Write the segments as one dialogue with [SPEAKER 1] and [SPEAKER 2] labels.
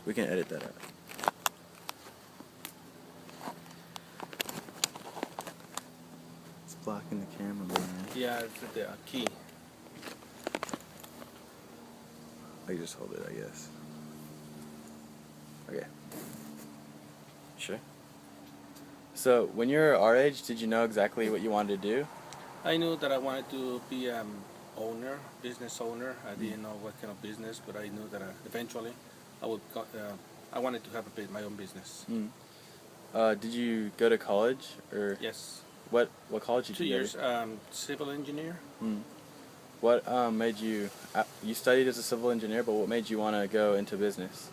[SPEAKER 1] We can edit that out. It's blocking the camera, man.
[SPEAKER 2] Yeah, it's the key.
[SPEAKER 1] I can just hold it, I guess. Okay. Sure. So, when you were our age, did you know exactly what you wanted to do?
[SPEAKER 2] I knew that I wanted to be owner, business owner. I didn't know what kind of business, but I knew that eventually I would. I wanted to have my own business.
[SPEAKER 1] Did you go to college or?
[SPEAKER 2] Yes.
[SPEAKER 1] What college did
[SPEAKER 2] 2
[SPEAKER 1] you go
[SPEAKER 2] years.
[SPEAKER 1] to?
[SPEAKER 2] Civil engineer.
[SPEAKER 1] What made you? You studied as a civil engineer, but what made you want to go into business?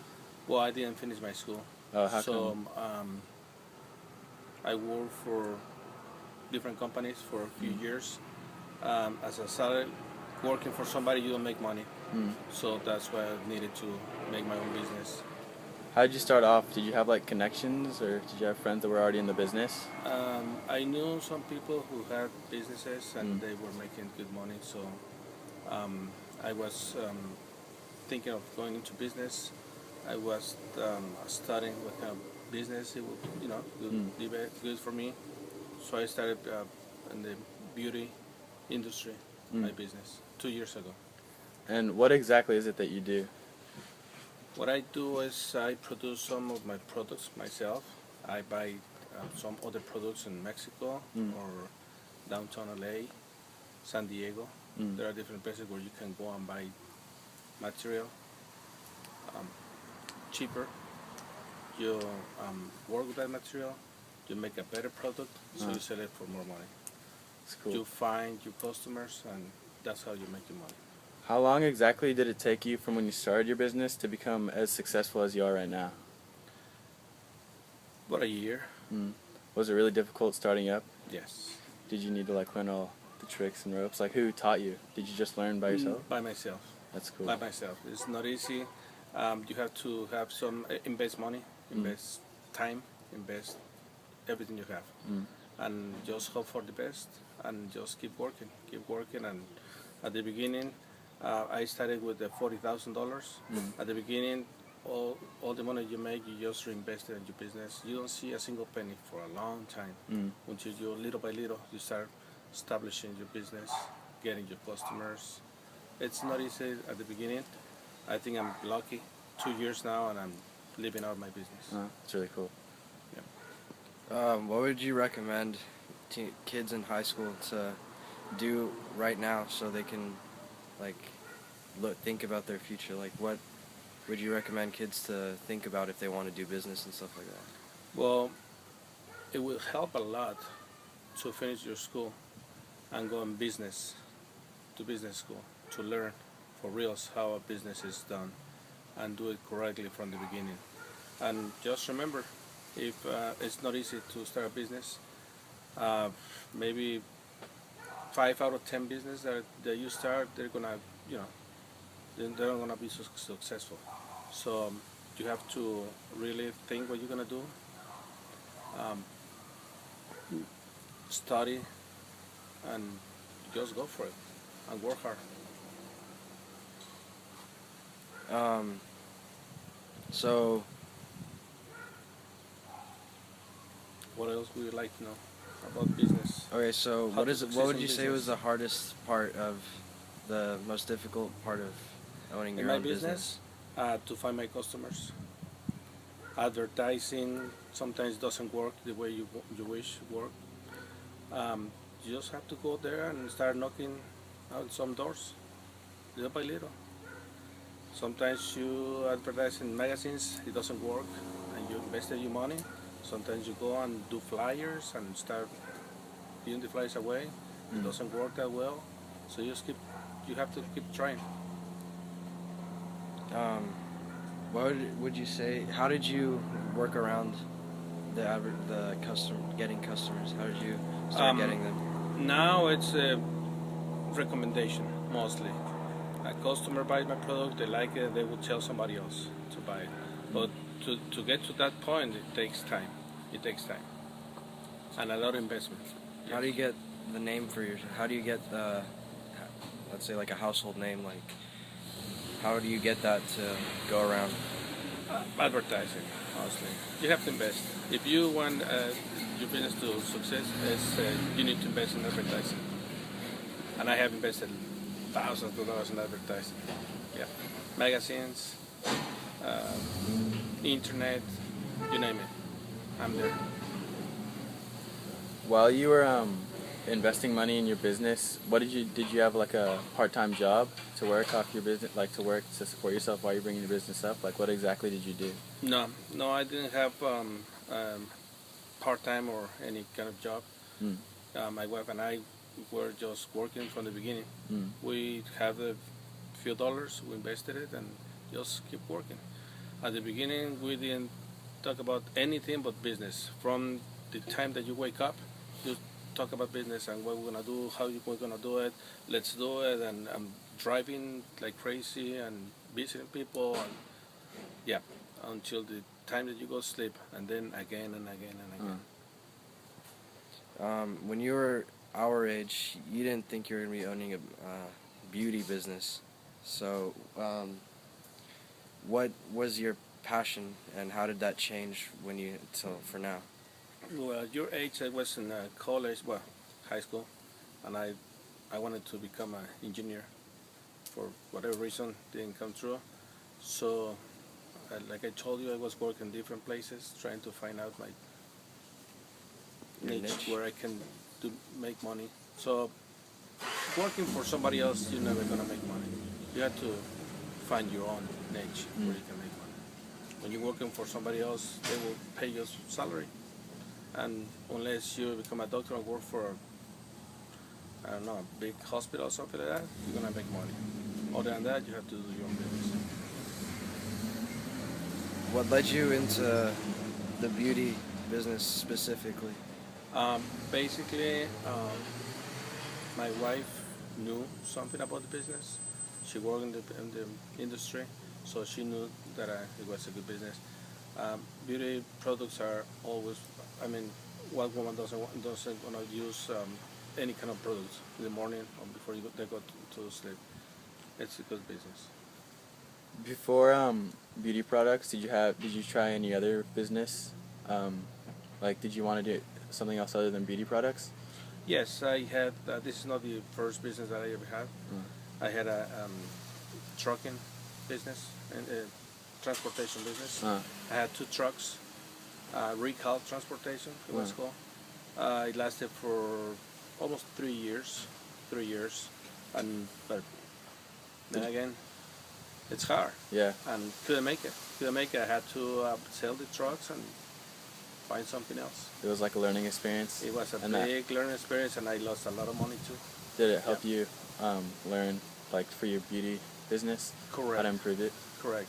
[SPEAKER 2] Well, I didn't finish my school.
[SPEAKER 1] Oh, how come?
[SPEAKER 2] I worked for different companies for a few years. As I started working for somebody, you don't make money. So that's why I needed to make my own business.
[SPEAKER 1] How did you start off? Did you have like connections, or did you have friends that were already in the business?
[SPEAKER 2] I knew some people who had businesses and they were making good money. So I was thinking of going into business. I was studying what kind of business it would, be good for me. So I started in the beauty industry, my business, 2 years ago.
[SPEAKER 1] And what exactly is it that you do?
[SPEAKER 2] What I do is I produce some of my products myself. I buy some other products in Mexico or downtown LA, San Diego. There are different places where you can go and buy material cheaper. You work with that material, you make a better product, so you sell it for more money.
[SPEAKER 1] That's cool.
[SPEAKER 2] You find your customers, and that's how you make your money.
[SPEAKER 1] How long exactly did it take you from when you started your business to become as successful as you are right now?
[SPEAKER 2] About a year.
[SPEAKER 1] Was it really difficult starting up?
[SPEAKER 2] Yes.
[SPEAKER 1] Did you need to like learn all the tricks and ropes? Like who taught you? Did you just learn by yourself?
[SPEAKER 2] By myself.
[SPEAKER 1] That's cool.
[SPEAKER 2] By myself. It's not easy. You have to have some invest money, invest time, invest everything you have, and just hope for the best and just keep working, and at the beginning I started with the $40,000. At the beginning, all the money you make, you just reinvest it in your business. You don't see a single penny for a long time until you, little by little, you start establishing your business, getting your customers. It's not easy at the beginning. I think I'm lucky. 2 years now, and I'm living out my business.
[SPEAKER 1] It's really cool.
[SPEAKER 3] What would you recommend to kids in high school to do right now so they can think about their future? Like, what would you recommend kids to think about if they want to do business and stuff like that?
[SPEAKER 2] Well, it will help a lot to finish your school and go in business school to learn for reals how a business is done and do it correctly from the beginning. And just remember, if it's not easy to start a business, maybe 5 out of 10 business that you start, they're not gonna be so successful. So you have to really think what you're gonna do, study, and just go for it and work hard.
[SPEAKER 3] So
[SPEAKER 2] what else would you like to know about business?
[SPEAKER 3] okay, so
[SPEAKER 2] How
[SPEAKER 3] what
[SPEAKER 2] to
[SPEAKER 3] is it?
[SPEAKER 2] succeed
[SPEAKER 3] What would
[SPEAKER 2] in
[SPEAKER 3] you say was
[SPEAKER 2] business?
[SPEAKER 3] the hardest part of the most difficult part of owning
[SPEAKER 2] In
[SPEAKER 3] your
[SPEAKER 2] my
[SPEAKER 3] own
[SPEAKER 2] business, to find my customers. Advertising sometimes doesn't work the way you wish it worked. You just have to go there and start knocking on some doors, little by little. Sometimes you advertise in magazines, it doesn't work, and you invested your money. Sometimes you go and do flyers and start giving the flyers away. It doesn't work that well, so you have to keep trying.
[SPEAKER 3] What would you say? How did you work around the getting customers? How did you start getting them?
[SPEAKER 2] Now it's a recommendation mostly. A customer buys my product, they like it, they will tell somebody else to buy it. But to get to that point, it takes time. And a lot of investment.
[SPEAKER 3] How do you get the name for your? How do you get let's say like a household name? Like, how do you get that to go around?
[SPEAKER 2] Advertising, honestly. You have to invest. If you want your business to success, you need to invest in advertising. And I have invested thousands of dollars in advertising. Yeah, magazines, internet, you name it. I'm there.
[SPEAKER 1] While you were investing money in your business, did you have like a part-time job to work off your business, like to work to support yourself while you're bringing your business up? Like what exactly did you do?
[SPEAKER 2] No, I didn't have part-time or any kind of job.
[SPEAKER 1] Mm.
[SPEAKER 2] My wife and I were just working from the beginning.
[SPEAKER 1] Mm.
[SPEAKER 2] We had a few dollars, we invested it, and just keep working. At the beginning, we didn't talk about anything but business. From the time that you wake up, you talk about business and what we're gonna do, how we're gonna do it. Let's do it, and I'm driving like crazy and visiting people, and yeah, until the time that you go sleep, and then again and again and again.
[SPEAKER 3] When you were our age, you didn't think you were going to be owning a beauty business. So, what was your passion, and how did that change for now?
[SPEAKER 2] Well, at your age, I was in college, well, high school, and I wanted to become an engineer. For whatever reason, didn't come true. So, like I told you, I was working different places, trying to find out my
[SPEAKER 3] Your
[SPEAKER 2] niche where I can make money. So, working for somebody else, you're never gonna make money. You have to find your own niche where you can make money. When you're working for somebody else, they will pay you salary, and unless you become a doctor and work for, I don't know, a big hospital or something like that, you're gonna make money. Other than that, you have to do your own business.
[SPEAKER 3] What led you into the beauty business specifically?
[SPEAKER 2] Basically, my wife knew something about the business. She worked in the industry, so she knew that it was a good business. Beauty products are always, I mean, what woman doesn't want to use any kind of products in the morning or before they go to sleep. It's a good business.
[SPEAKER 1] Before beauty products, did you try any other business? Like, did you want to do something else other than beauty products?
[SPEAKER 2] Yes, I had. This is not the first business that I ever had. I had a trucking business and a transportation business. I had 2 trucks, recall transportation, it was called. It lasted for almost 3 years. But then again, it's hard.
[SPEAKER 1] Yeah.
[SPEAKER 2] And couldn't make it. I had to sell the trucks and find something else.
[SPEAKER 1] It was like a learning experience.
[SPEAKER 2] It was a big learning experience, and I lost a lot of money too.
[SPEAKER 1] Did it help you learn, like, for your beauty business?
[SPEAKER 2] Correct.
[SPEAKER 1] How to improve it?
[SPEAKER 2] Correct.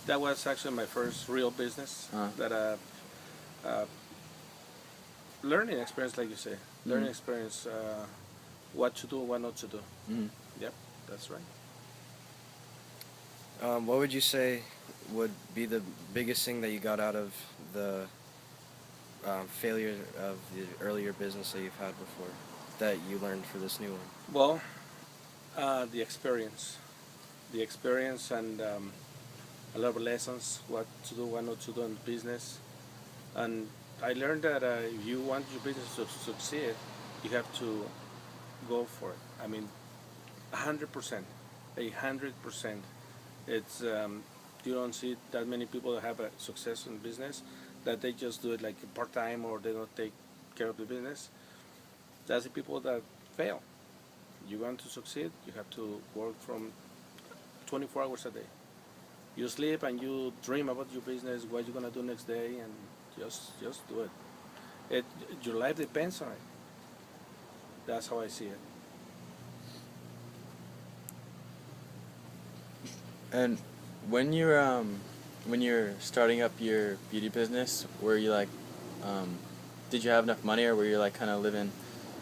[SPEAKER 2] That was actually my first real business. That learning experience, like you say, learning experience. What to do, what not to do. Yep, that's right.
[SPEAKER 3] What would you say would be the biggest thing that you got out of the failure of the earlier business that you've had before that you learned for this new one?
[SPEAKER 2] Well, the experience and a lot of lessons, what to do, what not to do in business. And I learned that if you want your business to succeed, you have to go for it. I mean, 100%. It's you don't see that many people that have a success in business, that they just do it like part-time or they don't take care of the business. That's the people that fail. You want to succeed, you have to work from 24 hours a day. You sleep and you dream about your business, what you're gonna do next day, and just do it. Your life depends on it. That's how I see it.
[SPEAKER 1] And when you're starting up your beauty business, were you like, did you have enough money, or were you like kind of living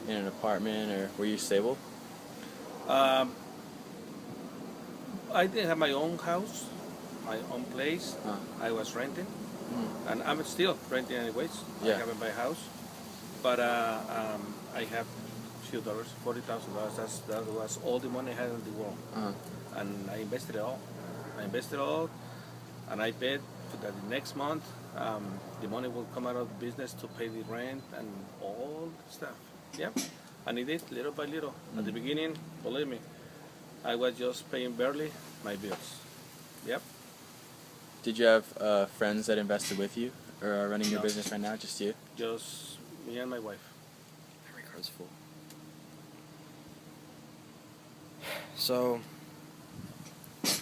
[SPEAKER 1] in an apartment, or were you stable?
[SPEAKER 2] I didn't have my own house, my own place. I was renting, and I'm still renting anyways.
[SPEAKER 1] Yeah.
[SPEAKER 2] I haven't bought a house, but I have few dollars, $40,000. That was all the money I had in the world, and I invested it all. And I paid so that the next month the money will come out of the business to pay the rent and all stuff. Yeah, and it did little by little. At the beginning, believe me, I was just paying barely my bills. Yep.
[SPEAKER 1] Did you have friends that invested with you or are running your
[SPEAKER 2] No.
[SPEAKER 1] business right now? Just you?
[SPEAKER 2] Just me and my wife.
[SPEAKER 3] Memory card's full. So,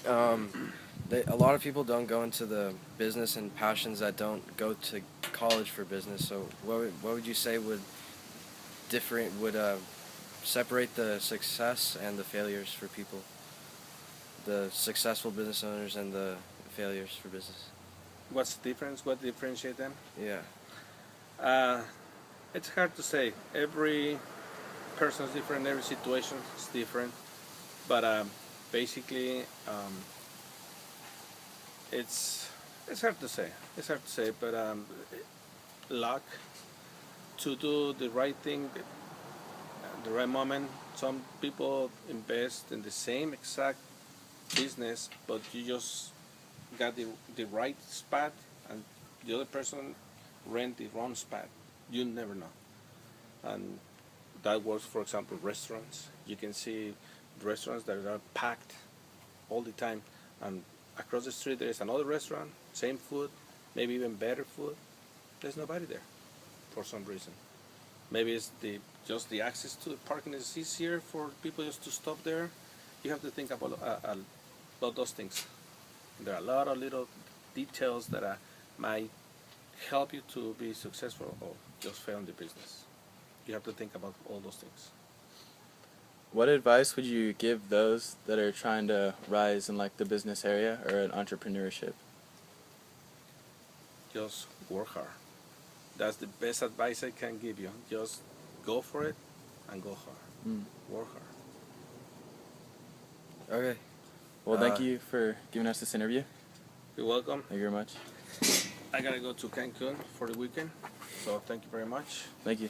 [SPEAKER 3] a lot of people don't go into the business and passions that don't go to college for business. So, what would you say would separate the success and the failures for people? The successful business owners and the failures for business.
[SPEAKER 2] What's the difference? What differentiates them?
[SPEAKER 3] Yeah.
[SPEAKER 2] It's hard to say. Every person is different. Every situation is different. But basically, it's hard to say. It's hard to say. But luck to do the right thing at the right moment. Some people invest in the same exact business, but you just got the right spot, and the other person rent the wrong spot. You never know. And that works, for example, restaurants. You can see restaurants that are packed all the time, and across the street there is another restaurant, same food, maybe even better food. There's nobody there for some reason. Maybe it's just the access to the parking is easier for people just to stop there. You have to think about those things. There are a lot of little details that might help you to be successful or just fail in the business. You have to think about all those things.
[SPEAKER 1] What advice would you give those that are trying to rise in like the business area or in entrepreneurship?
[SPEAKER 2] Just work hard. That's the best advice I can give you. Just go for it and go hard. Work hard.
[SPEAKER 3] Okay.
[SPEAKER 1] Well, thank you for giving us this interview.
[SPEAKER 2] You're welcome.
[SPEAKER 1] Thank you very much.
[SPEAKER 2] I gotta go to Cancun for the weekend, so thank you very much.
[SPEAKER 1] Thank you.